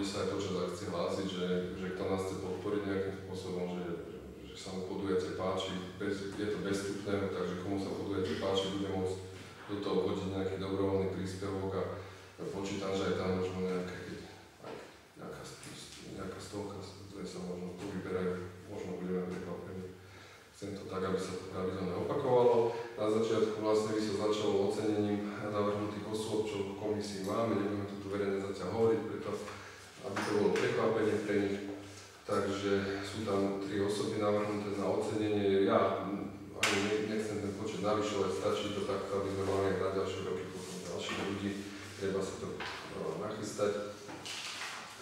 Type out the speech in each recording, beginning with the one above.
bude sa aj počas akcie hlásiť, že kto nás chce podporiť nejakým spôsobom, že sa mu podujatie páči, je to bezstupné, takže komu sa podujatie páči, bude môcť do toho vhodiť nejaký dobrovoľný príspevok a počítam, že aj tam možno nejaká stovka, ktoré sa možno povyberajú, možno budeme prekvapení. Chcem to tak, aby sa to pravidelne opakovalo. Na začiatku vlastne by sa začalo ocenením navrhnutých osôb, čo v komisii máme, nebudeme to tu verejne zatiaľ hovoriť, preto aby to bolo prekvapenie pre nich. Takže sú tam 3 osoby navrhnuté na ocenenie. Ja ani nechcem ten počet navyšovať, stačí to takto, aby sme mali aj na ďalšie roky potom ďalších ľudí, treba sa to nachystať.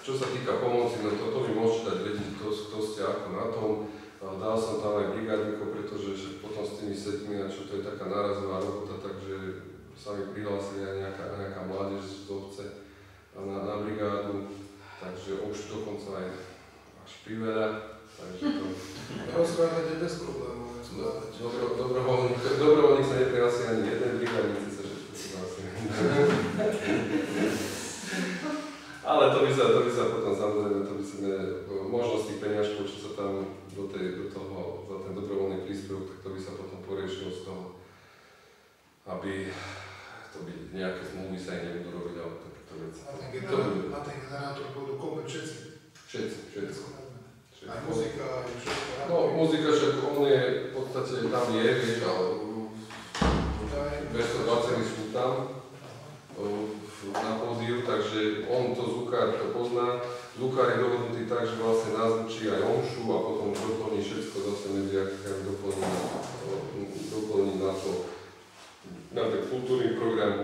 Čo sa týka pomoci, no toto mi môžete dať vedieť, kto ste ako na tom. Dal som tam aj brigádnikov, pretože potom s tými setmi, a čo to je taká nárazová robota, takže sa mi prihlásili aj nejaká mládež z obce na brigádu, takže už dokonca aj až priveľa, takže to... Rozprávate bez problémov. Dobrovoľník sa neprihlási ani jeden, brigádnici sa všetko prihlási. Ale to by sa potom samozrejme, to by sa možnosť tých peňažkov, čo sa tam do toho, za ten dobrovoľný príspevok, tak to by sa potom poriešilo z toho, aby to by nejaké zmluvy sa aj nebudú robiť, ale takéto veci. Na ten generátor budú kúpiť všetci? Všetci. Aj muzika, aj všetko? No, muzika však on je, v podstate tam je, vieš, ale 220 sú tam na pódiu, takže on to zvukár to pozná. Zvukár je dohodnutý tak, že vlastne nazvučí aj omšu a potom doplní všetko zase medzi akciami, doplní na to na ten kultúrny program.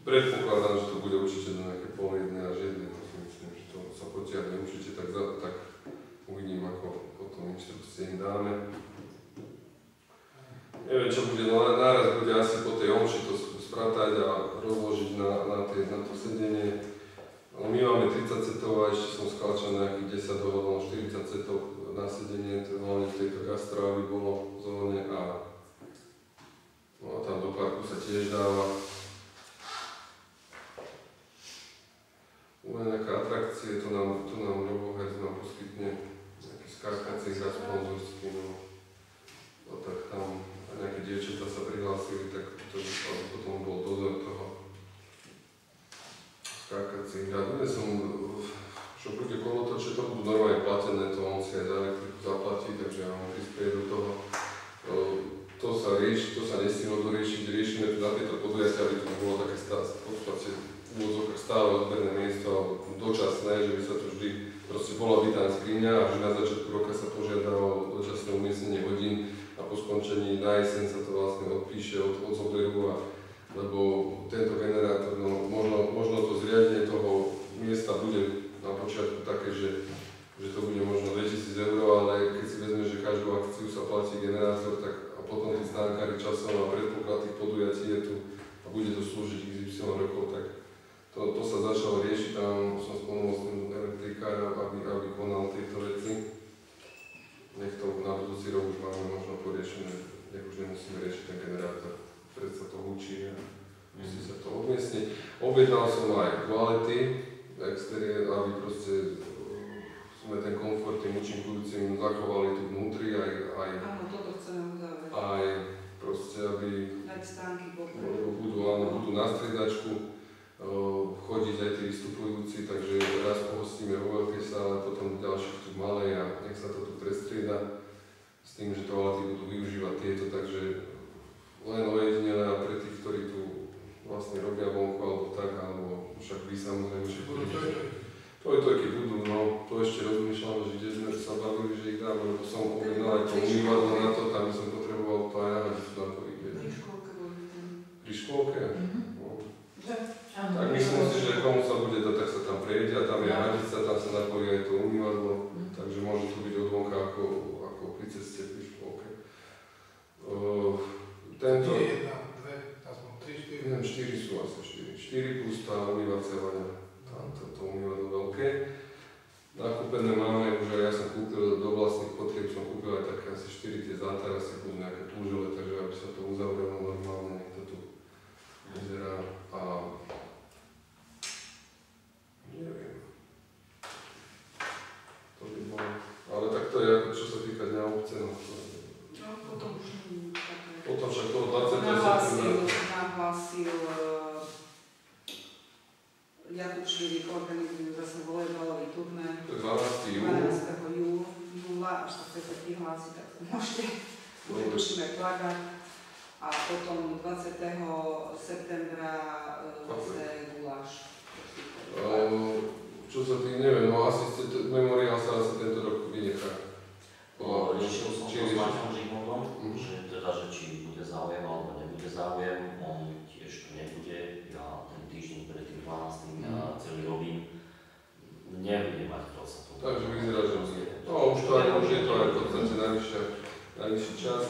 Predpokladám, že to bude určite do nejaké 12:30 až 1:00, to si myslím, že to sa potiahne určite, tak uvidím, ako potom inštrukcie im dáme. Neviem, čo bude, no náraz bude asi po tej omši to spratať a rozložiť na to sedenie. No, my máme 30 setov a ešte som skáčal nejakých 10 dohodol 40 setov na sedenie, hlavne v tejto gastro, aby bolo v zóne a tam do parku sa tiež dáva. Len nejaké atrakcie, to nám Ľuboherc nám poskytne nejaký skákací hrad sponzorský, no tak tam nejaké dievčatá sa prihlásili, tak to potom bol dozor toho skákací hrad. Ja som, čo bude kolotoče, to budú normálne platené, to on si aj za elektriku zaplatí, takže ja mám prispieť do toho. To sa rieši, to sa nestihlo doriešiť, riešime tu na tieto podujatia, aby to bolo také v podstate stále odberné miesto, dočasné, že by sa to vždy, proste bola bytá skriňa a že na začiatku roka sa požiadalo dočasné umiestnenie hodín a po skončení na jeseň sa to vlastne odpíše od zoberu, lebo tento generátor, no možno to zriadenie toho miesta bude na počiatku také, že to bude možno 2000 €, ale keď si vezme, že každú akciu sa platí generátor, tak a potom tí stánkári časom a predpoklad tých podujatí je tu a bude to slúžiť XY rokov, tak to sa začalo riešiť, tam som spomenul s tým elektrikára, aby konal tieto veci. Nech to na budúci rok už máme možno poriešené, nech už nemusíme riešiť ten generátor, predsa to hučí a musí sa to umiestniť. Objednal som aj toalety, exteriér, aby proste sme ten komfort tým účinkujúcim zachovali tu vnútri, Áno, toto chceme uzavrieť. aj proste, aby Dať stánky budú na striedačku, chodiť aj tí vystupujúci, takže raz pohostíme vo veľkej sále, potom ďalších tu malej a nech sa to tu prestrieda s tým, že toalety budú využívať tieto, takže len ojedinele a pre tých, ktorí tu vlastne robia vonku alebo tak, alebo však vy samozrejme, že Tojtojky budú, no to ešte rozmýšľam, že kde sme sa bavili, že ich dáme, lebo som objednal aj to umývadlo na to, tam som potreboval to aj nahať, že to ako ide. Pri škôlke boli tam. Pri škôlke? Tak myslím si, že komu sa bude dať, tak sa tam prejde a tam je hadica, tam sa napojí aj to umývadlo, takže môže to byť od vonka ako pri ceste pri škôlke. Tento... Nie, 1, 2, aspoň 3, 4. Neviem, 4 sú asi 4 plus tá umývacia vaňa, to umývadlo veľké. Nakúpené máme, už aj ja som kúpil do vlastných potrieb, som kúpil aj také asi 4 tie zátarasy, plus nejaké túžele, takže aby sa to uzavrelo normálne, to tu vyzerá a neviem. Jakubšík organizujú zase volejbalový turné. To je 12. júl. 12. júla, až sa chcete prihlásiť, tak sa môžete. Vytušíme plagát. A potom 20. septembra zase guláš. Čo sa tým neviem, no asi memoriál sa asi tento rok vynechá. Riešil som to s Maťom Žigmundom, že teda, že či bude záujem alebo nebude záujem, on tiež tu nebude, ja ten týždeň pred tým 12. ja celý robím, nebudem mať kto sa tomu. Takže vyzerá, že nie. No už je to aj v podstate najvyšší čas.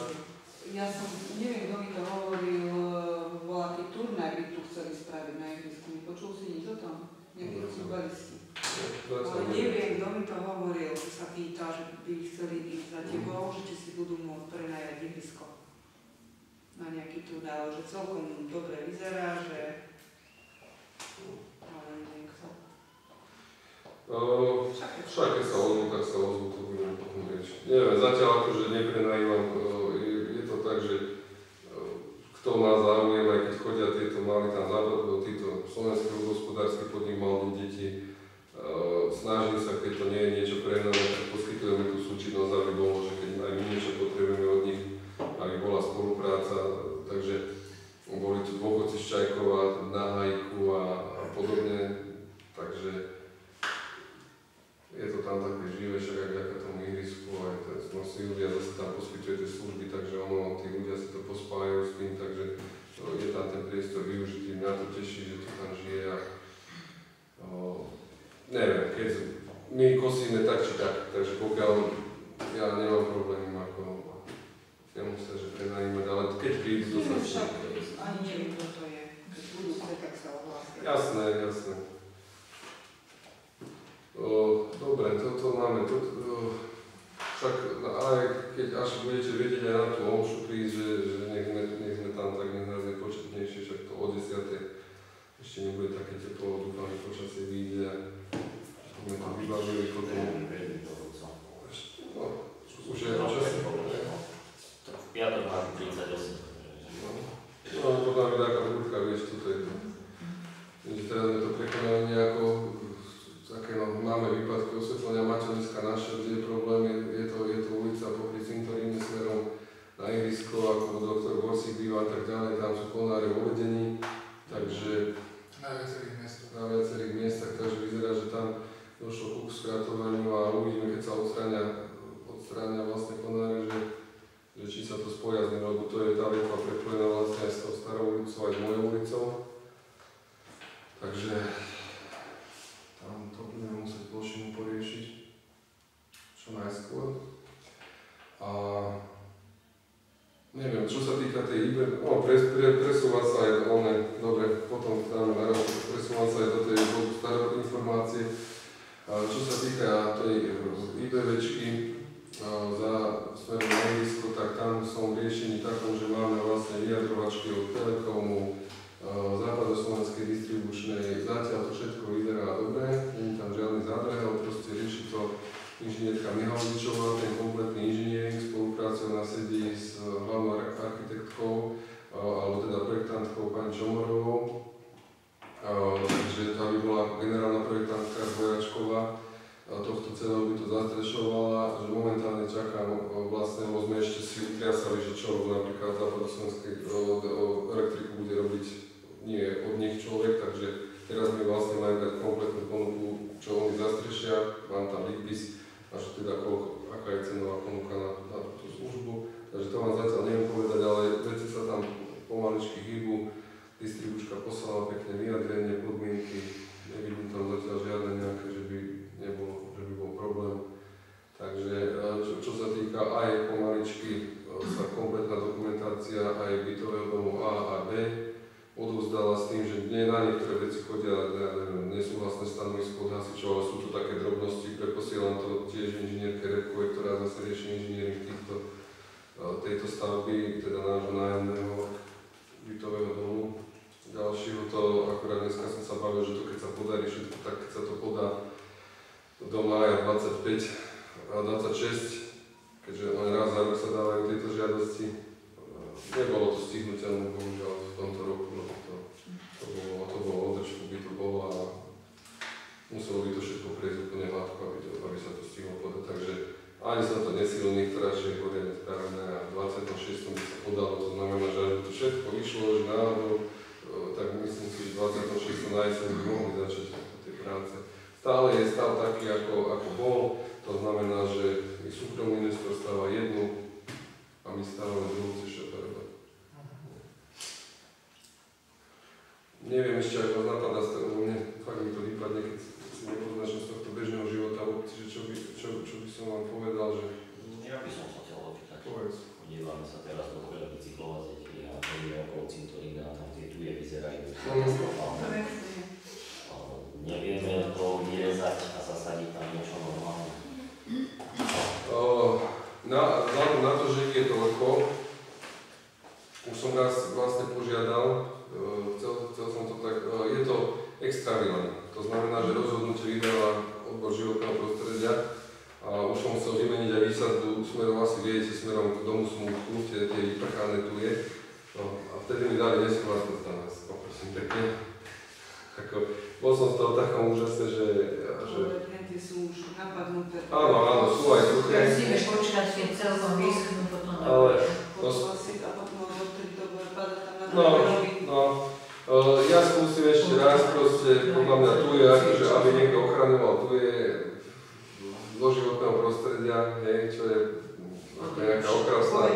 Ja som, neviem, kto mi to hovoril, bola aký turnaj by tu chceli spraviť na ihrisku. Počul si nič o tom? Nejakí futbalisti. Ale neviem, kto mi to hovoril, že sa pýta, že by chceli ísť za tebou, že či si budú môcť prenajať ihrisko na nejaký turnaj, ale že celkom dobre vyzerá, že... Ale neviem kto. Však keď sa ozvú, tak sa ozvú, to budeme potom riešiť. Neviem, zatiaľ akože neprenajívam, je to tak, že kto má záujem, aj keď chodia tieto, mali tam zábavy, títo slovenský hospodársky podnik mal deti, snažím sa, keď to nie je niečo pre nás, tak poskytujeme tú súčinnosť, aby bolo, že keď aj my niečo potrebujeme od nich, aby bola spolupráca, takže boli tu dôchodci z Čajkova, na Hajku a podobne, takže je to tam také živé, však aj vďaka tomu ihrisku, aj ten Silvia zase tam poskytuje tie služby, takže ono, tí ľudia si to pospájajú s tým, takže je tam ten priestor využitý, mňa to teší, že to tam žije a neviem, keď my kosíme tak či tak, takže pokiaľ ja nemám problém, ako nemusia, že prenajímať, ale keď prídu, to sa však ani neviem, kto to je. Keď budú chcieť, tak sa ohlásia. Jasné. Dobre, toto máme, však aj keď až budete vedieť aj na tú omšu prísť, že nech sme tam tak nezrazne početnejšie, však to o 10. ešte nebude také teplo, dúfam, že počasie vyjde a sme to vybavili potom. Už je počasie. V piatok má 38. No, potom mi taká húrka, vieš, toto je to. Takže teraz sme to prekonali nejako, také máme výpadky osvetlenia, Maťo dneska našiel, kde je problém, je to ulica popri cintoríne smerom na ihrisko, ako doktor Borsík býva a tak ďalej, tam sú konáre vo vedení, takže Na viacerých miestach, takže vyzerá, že tam došlo ku skratovaniu a uvidíme, keď sa odstránia vlastne konáre, že či sa to spoja s ním, lebo to je tá vetva prepojená vlastne aj s tou starou ulicou, aj s mojou ulicou. Takže tam to budeme musieť plošinu poriešiť čo najskôr. A neviem, čo sa týka tej IBE, presúvať sa aj dobre, potom dáme na rovno, presúvať sa aj do tej staré informácie. Čo sa týka tej IBVčky, za smerom na ihrisko, tak tam som v riešení takom, že máme vlastne vyjadrovačky od Telekomu, západoslovenskej distribučnej, zatiaľ to všetko vyzerá dobre, nie je tam žiadny zádrhel, proste rieši to inžinierka Mihalovičová, ten kompletný inžiniering, spolupráca na sedí s hlavnou architektkou, alebo teda projektantkou pani Čomorovou, takže tá by bola generálna projektantka Vojačková, tohto celého by to zastrešovala, že momentálne čakám, vlastne sme ešte si vytriasali, že čo napríklad západoslovenskej elektriku bude robiť nie od nich človek, takže teraz mi vlastne majú dať kompletnú ponuku, čo oni zastrešia, mám tam výpis, až teda aká je cenová ponuka na túto službu, takže to vám zatiaľ neviem povedať, ale veci sa tam pomaličky hýbu, distribučka poslala pekné vyjadrenie, podmienky, nevidím tam zatiaľ žiadne nejaké, že by bol problém. Takže čo sa týka aj pomaličky, sa kompletná dokumentácia aj bytového domu A a B odovzdala s tým, že nie na niektoré veci chodia nesúhlasné stanovisko od hasičov, ale sú to také drobnosti, preposielam to tiež inžinierke Repkovej, ktorá zase rieši inžiniering tejto stavby, teda nášho nájomného bytového domu. Ďalšieho to, akorát dneska som sa bavil, že to keď sa podarí všetko, tak keď sa to podá do mája 25 a 26, keďže len raz za rok sa dávajú tieto žiadosti. Nebolo to stihnuteľné, bohužiaľ, v tomto roku, lebo to bolo o držku by to bolo a ani sa to nesilných radšej poriadne spravené a v 26. by sa podalo, to znamená, že ak by to všetko vyšlo, že náhodou, tak myslím si, že 26. na jeseň by mohli začať tie práce. Stále je stav taký, ako bol, to znamená, že i súkromný investor stáva jednu a my stávame druhú cez šoferova. Neviem ešte, ak vás napadá, mne fakt mi to vypadne, keď si nepoznačím z tohto bežného života v obci, že čo by som vám povedal, že... Ja by som sa chcel opýtať. Povedz. Podívame sa teraz do chvíľa bicyklovať deti a chodíme okolo cintorína a tam tie tuje vyzerajú katastrofálne. Nevieme to vyrezať a zasadiť tam niečo normálne. Vzhľadom na to, že je toľko, už som raz vlastne požiadal, chcel som to tak, je to extra výlen. To znamená, že rozhodnutie vydala odbor životného prostredia a už som chcel vymeniť aj výsadbu smerom, asi viete, smerom k domu Smútku, tie vyprchané tu je. No, a vtedy mi dali nesúhlasné stanovisko, poprosím pekne. Bol som z toho takom úžasne, že... Tie sú už napadnuté. Áno, sú aj suché. Musíme počkať, keď celkom vyschnú potom. Ale... A potom odtedy to bude padať tam na ja skúsim ešte raz, proste, podľa mňa tu je, akože, aby niekto ochraňoval, tu je do životného prostredia, čo je nejaká okrasná.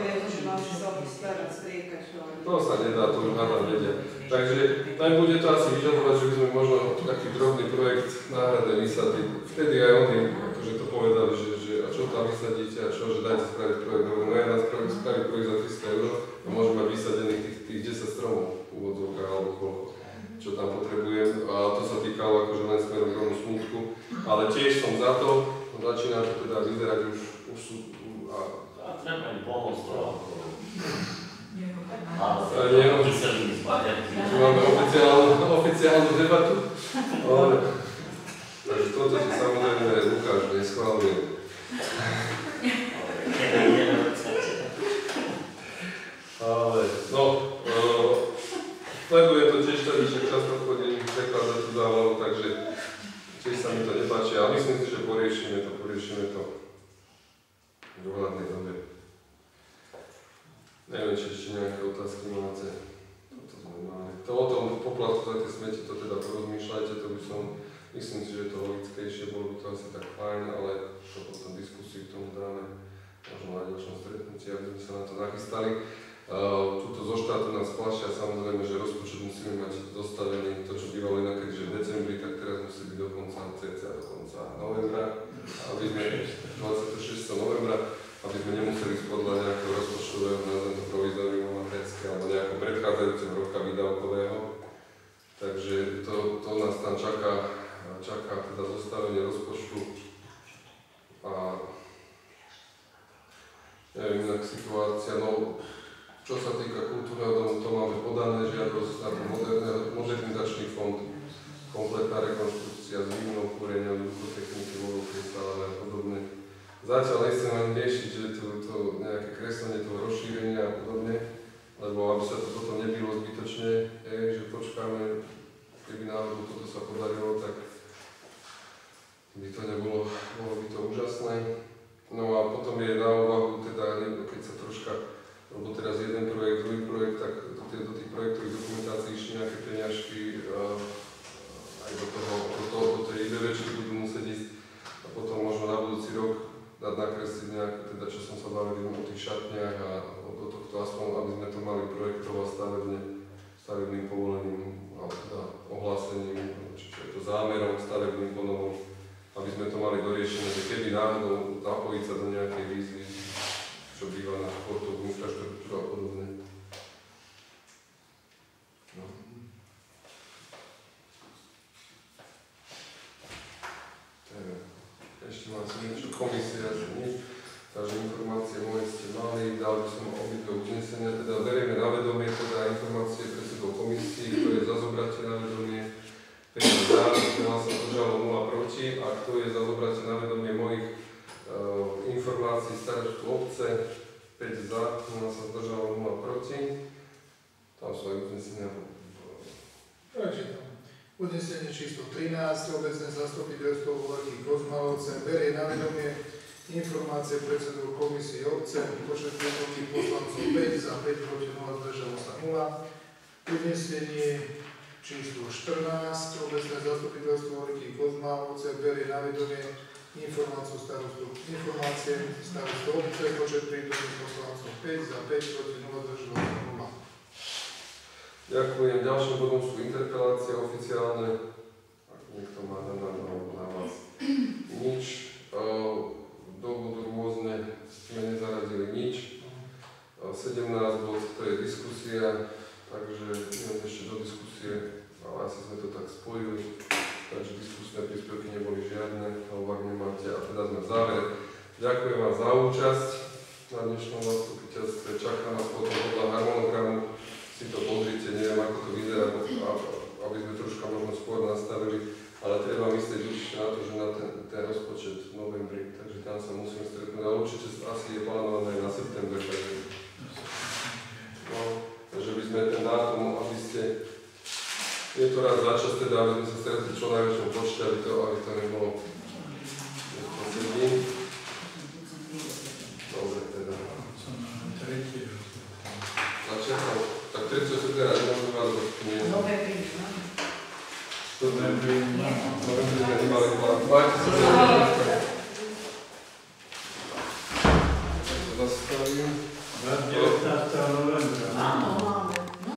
To sa nedá, to už nadám vedia. Takže bude to asi vyžadovať, že by sme možno taký drobný projekt náhradnej výsady. Vtedy aj oni akože to povedali, že a čo tam vysadíte a čo, že dajte spraviť projekt. No ja nás spraviť projekt za 300 € a môžeme mať vysadených tých 10 stromov v úvodzovkách alebo koľko, čo tam potrebujem. A to sa týkalo akože len smerom k domu Smútku. Ale tiež som za to, začína to teda vyzerať už sú... A treba im pomôcť to. Kyseliny z baterky. Máme oficiálnu debatu. Takže toto si samozrejme Lukáš neschváluje. Ale, sleduje to tiež tady, že často chodím prekladať tú zálohu, takže tiež sa mi to nepáči, ale myslím si, že poriešime to v dohľadnej dobe. Neviem, či ešte nejaké otázky máte. To o tom poplatku za tie smeti, to teda porozmýšľajte, to by som, myslím si, že je to logickejšie, bolo by to asi tak fajn, ale to potom diskusiu k tomu dáme možno na ďalšom stretnutí, aby sme sa na to nachystali. Tuto zo štátu nás plašia, samozrejme, že rozpočet musíme mať zostavený, to čo bývalo inakedy, že v decembri, tak teraz musí byť do konca novembra, aby sme 26. novembra, aby sme nemuseli podľa nejakého rozpočtového, nazvem to provizorium amatérskeho alebo nejakého predchádzajúceho roka výdavkového. Takže to nás tam čaká teda zostavenie rozpočtu a neviem, inak situácia, čo sa týka kultúrneho domu, to máme podané žiadosť na to modernizačný fond, kompletná rekonštrukcia s výmnou kúrenia, vzduchotechniky, voľovky, stále a podobne. Zatiaľ nechcem ani riešiť, že to nejaké kreslenie toho rozšírenia a podobne, lebo aby sa to potom nebilo zbytočne, že počkáme, keby náhodou toto sa podarilo, tak by to bolo by to úžasné. No a potom je na úvahu, teda keď sa troška, lebo teraz jeden projekt, druhý projekt, tak do tých projektových dokumentácií išli nejaké peňažky aj do tej IBVčky budú musieť ísť a potom možno na budúci rok dať nakresliť nejaké, teda čo som sa bavil o tých šatniach a do tohto aspoň, aby sme to mali projektov a stavebným povolením, alebo teda ohlásením, či je to zámerom, stavebným ponovom, aby sme to mali doriešené, že keby náhodou zapojiť sa do nejakej výzvy, čo býva na športovú infraštruktúru a podobne. No. Ešte máte niečo, komisia asi nič, takže informácie moje ste mali, dal by som obidve uznesenia, teda berieme na vedomie teda informácie predsedov komisii, kto je za zobratie na vedomie, 5 za, ktorá sa zdržalo 0 proti a kto je za zobratie na vedomie mojich informácií starostu obce, 5 za, ktorá sa zdržalo 0 proti, tam sú aj uznesenia. Takže tam. Uznesenie číslo 13, obecné zastupiteľstvo Veľký Kozmalovce berie na vedomie Informácie predsedov komisie obce, počet prítomných poslancov 5, za 5, proti 0, zdržalo sa 0. Uznesenie číslo 14, obecné zastupiteľstvo Veľký Kozmáhovce berie na vedomie informáciu starostu. Informácie starostu obce, počet prítomných poslancov 5, za 5, proti 0, zdržalo sa 0. Ďakujem. Ďalším bodom sú interpelácie oficiálne. Ak niekto má na vás nič. Do bodu rôzne sme nezaradili nič. 17 bod, to je diskusia, takže idem ešte do diskusie, ale asi sme to tak spojili, takže diskusné príspevky neboli žiadne, alebo ak nemáte, a teda sme v závere. Ďakujem vám za účasť na dnešnom zastupiteľstve. Čaká nás potom podľa harmonogramu, si to pozrite, neviem ako to vyzerá, aby sme troška možno skôr nastavili, ale treba myslieť určite na to, že na ten rozpočet v novembri, takže tam sa musíme stretnúť, ale určite asi je plánované na september, takže by sme ten dátum, aby ste, je to raz za čas teda, aby sme sa stretli čo najväčšom počte, aby to nebolo poslední. Dobre teda. Začiatok, tak 30 septembra nemôžeme vás rozprávať. Novembri, no. Novembri sme nemali plán. Majte sa.